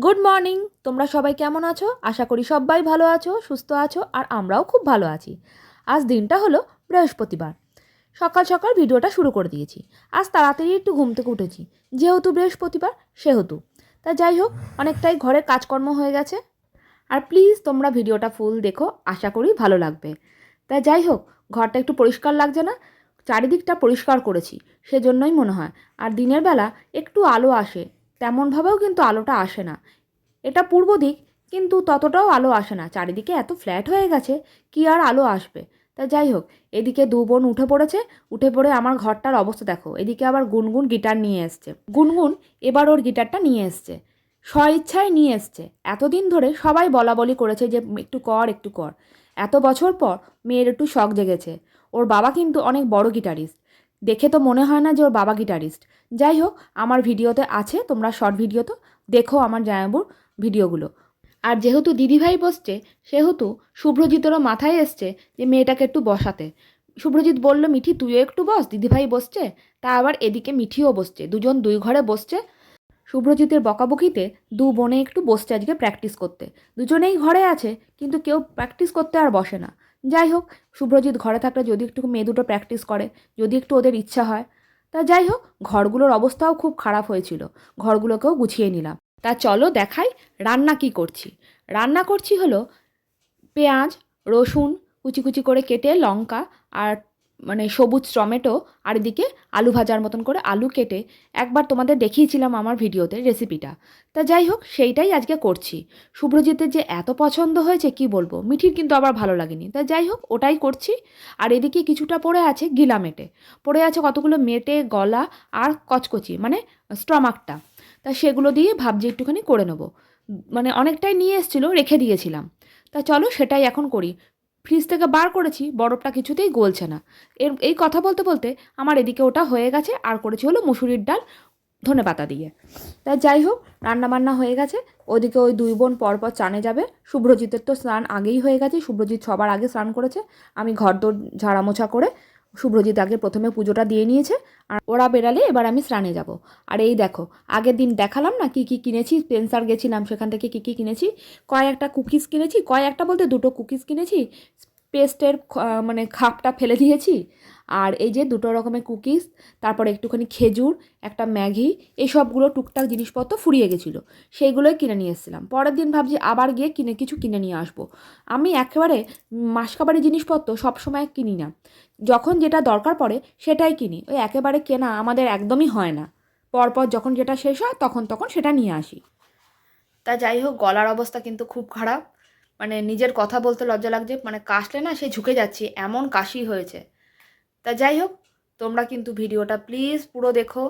Good morning. তোমরা সবাই কেমন আছো? আশা করি সবাই ভালো আছো, সুস্থ আছো, আর আমরাও খুব ভালো আছি। আজ দিনটা হলো বৃহস্পতিবার। সকাল সকাল ভিডিওটা শুরু করে দিয়েছি। আজ তাড়াতাড়ি একটু ঘুম থেকে উঠেছি, যেহেতু বৃহস্পতিবার সেহেতু। তা যাই হোক, অনেকটাই ঘরের কাজকর্ম হয়ে গেছে। আর প্লিজ তোমরা ভিডিওটা ফুল দেখো, আশা করি ভালো লাগবে। তা যাই হোক, ঘরটা একটু পরিষ্কার লাগছে না? চারিদিকটা পরিষ্কার করেছি, সেজন্যই মনে হয়। আর দিনের বেলা একটু আলো আসে, তেমনভাবেও কিন্তু আলোটা আসে না। এটা পূর্ব দিক, কিন্তু ততটাও আলো আসে না। চারিদিকে এত ফ্ল্যাট হয়ে গেছে, কি আর আলো আসবে। তা যাই হোক, এদিকে দু বোন উঠে পড়েছে। উঠে পড়ে আমার ঘরটার অবস্থা দেখো। এদিকে আবার গুনগুন গিটার নিয়ে এসছে। গুনগুন এবার ওর গিটারটা নিয়ে এসছে, স্বইচ্ছায় নিয়ে এসছে। এতদিন ধরে সবাই বলা বলি করেছে যে একটু কর একটু কর। এত বছর পর মেয়ের একটু শখ জেগেছে। ওর বাবা কিন্তু অনেক বড় গিটারিস্ট। দেখে তো মনে হয় না যে ওর বাবা গিটারিস্ট। যাই হোক, আমার ভিডিওতে আছে, তোমরা শর্ট ভিডিও তো দেখো আমার জামাইবাবুর ভিডিওগুলো। আর যেহেতু দিদিভাই বসছে, সেহেতু শুভ্রজিতেরও মাথায় এসছে যে মেয়েটাকে একটু বসাতে। শুভ্রজিৎ বলল, মিঠি তুইও একটু বস, দিদিভাই বসছে। তা আবার এদিকে মিঠিও বসছে, দুজন দুই ঘরে বসছে। শুভ্রজিতের বকাবকিতে দু বোনে একটু বসছে আজকে প্র্যাকটিস করতে। দুজনেই ঘরে আছে, কিন্তু কেউ প্র্যাকটিস করতে আর বসে না। যাই হোক, শুভ্রজিৎ ঘরে থাকলে যদি একটু মেয়ে দুটো প্র্যাকটিস করে, যদি একটু ওদের ইচ্ছা হয়। তা যাই হোক, ঘরগুলোর অবস্থাও খুব খারাপ হয়েছিল, ঘরগুলোকেও গুছিয়ে নিলাম। তা চলো দেখাই রান্না কি করছি। রান্না করছি হলো পেঁয়াজ, রসুন কুচি কুচি করে কেটে, লঙ্কা আর সবুজ টমেটো, আর এদিকে আলু ভাজার মতন করে আলু কেটে একবার তোমাদের দেখিয়েছিলাম আমার ভিডিওতে রেসিপিটা। তা যাই হোক, সেইটাই আজকে করছি। শুভ্রজিতের যে এত পছন্দ হয়েছে কি বলবো, মিঠির কিন্তু আবার ভালো লাগেনি। তা যাই হোক, ওটাই করছি। আর এদিকে কিছুটা পড়ে আছে গিলা মেটে, পড়ে আছে কতগুলো মেটে, গলা আর কচকচি স্টমাকটা। তা সেগুলো দিয়ে ভাবছি একটুখানি করে নেবো। অনেকটাই নিয়ে এসেছিলো, রেখে দিয়েছিলাম। তা চলো সেটাই এখন করি। ফ্রিজ থেকে বার করেছি, বরফটা কিছুতেই গলছে না। এই কথা বলতে বলতে আমার এদিকে ওটা হয়ে গেছে। আর করেছি হলো মুসুরির ডাল ধনেপাতা দিয়ে। তা যাই হোক, রান্নাবান্না হয়ে গেছে। ওইদিকে ওই দুই বোন পরপর চানে যাবে। শুভ্রজিতের তো স্নান আগেই হয়ে গেছে, শুভ্রজিৎ সবার আগে স্নান করেছে। আমি ঘরদোর ঝাড়ামোছা করে শুভ্রজিৎ আগে প্রথমে পুজোটা দিয়ে নিয়েছে। আর ওরা বেরালে এবার আমি স্নানে যাব। আর এই দেখো, আগের দিন দেখালাম না কি কি কিনেছি, স্পেন্সার গেছিলাম, সেখান থেকে কি কি কিনেছি। কয়েকটা কুকিজ কিনেছি, কয়েকটা বলতে দুটো কুকিজ কিনেছি। পেস্টের খাপটা ফেলে দিয়েছি। আর এই যে দুটো রকমের কুকিজ, তারপর একটুখানি খেজুর, একটা ম্যাগি, এই সবগুলো টুকটাক জিনিসপত্র ফুরিয়ে গেছিলো, সেইগুলোই কিনে নিয়ে এসেছিলাম। পরের দিন ভাবছি আবার গিয়ে কিছু কিনে নিয়ে আসবো। আমি একেবারে মাসকাবারি জিনিসপত্র সবসময় কিনি না, যখন যেটা দরকার পড়ে সেটাই কিনি। ওই একেবারে কেনা আমাদের একদমই হয় না। পরপর যখন যেটা শেষ হয় তখন তখন সেটা নিয়ে আসি। তা যাই হোক, গলার অবস্থা কিন্তু খুব খারাপ। নিজের কথা বলতে লজ্জা লাগছে, কাশলে না সেই ঝুঁকে যাচ্ছি, এমন কাশি হয়েছে। তা যাই হোক, তোমরা কিন্তু ভিডিওটা প্লিজ পুরো দেখো।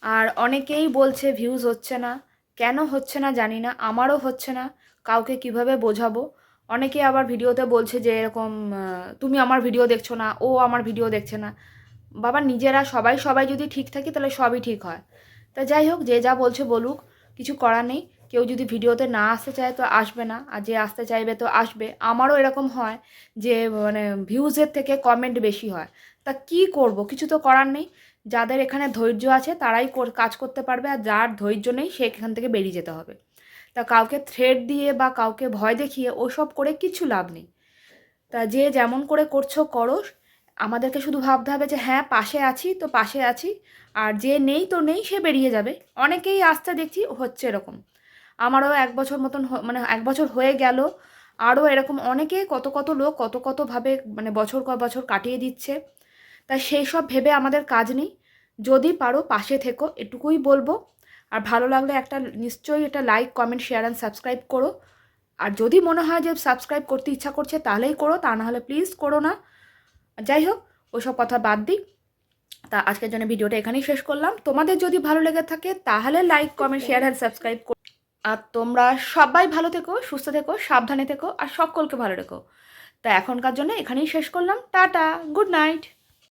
আর অনেকেই বলছে ভিউজ হচ্ছে না। কেন হচ্ছে না জানি না, আমারও হচ্ছে না। কাউকে কিভাবে বোঝাবো? অনেকে আবার ভিডিওতে বলছে যে এরকম, তুমি আমার ভিডিও দেখছো না, ও আমার ভিডিও দেখছে না। বাবা, নিজেরা সবাই সবাই যদি ঠিক থাকি তাহলে সবই ঠিক হয়। তা যাই হোক, যে যা বলছে বলুক, কিছু করার নেই। কেউ যদি ভিডিওতে না আসতে চায় তো আসবে না, আর যে আসতে চাইবে তো আসবে। আমারও এরকম হয় যে ভিউজের থেকে কমেন্ট বেশি হয়। তা কি করব, কিছু তো করার নেই। যাদের এখানে ধৈর্য আছে তারাই কাজ করতে পারবে, আর যার ধৈর্য নেই সে এখান থেকে বেরিয়ে যেতে হবে। তা কাউকে থ্রেট দিয়ে বা কাউকে ভয় দেখিয়ে ওসব করে কিছু লাভ নেই। তা যে যেমন করে করছো করো। আমাদেরকে শুধু ভাবতে হবে যে হ্যাঁ, পাশে আছি তো পাশে আছি। আর যে নেই তো নেই, সে বেরিয়ে যাবে। অনেকেই আসতে দেখছি হচ্ছে এরকম। আমারও 1 বছর মতন 1 বছর হয়ে গেল। আরও এরকম অনেকে, কত কত লোক কত কতভাবে বছর কয় বছর কাটিয়ে দিচ্ছে। তাই সেই সব ভেবে আমাদের কাজ নেই। যদি পারো পাশে থেকো, এটুকুই বলবো। আর ভালো লাগলে নিশ্চয়ই এটা like, comment, share and subscribe করো। আর যদি মনে হয় যে সাবস্ক্রাইব করতে ইচ্ছা করছে তাহলেই করো, তা না হলে প্লিজ করো না। যাই হোক, ওসব কথা বাদ দিই। তা আজকের জন্য ভিডিওটা এখানেই শেষ করলাম। তোমাদের যদি ভালো লেগে থাকে তাহলে like, comment, share and subscribe করো। আর তোমরা সবাই ভালো থেকো, সুস্থ থেকো, সাবধানে থেকো, আর সকলকে ভালো রেখো। তা এখনকার জন্য এখানেই শেষ করলাম। Tata, good night.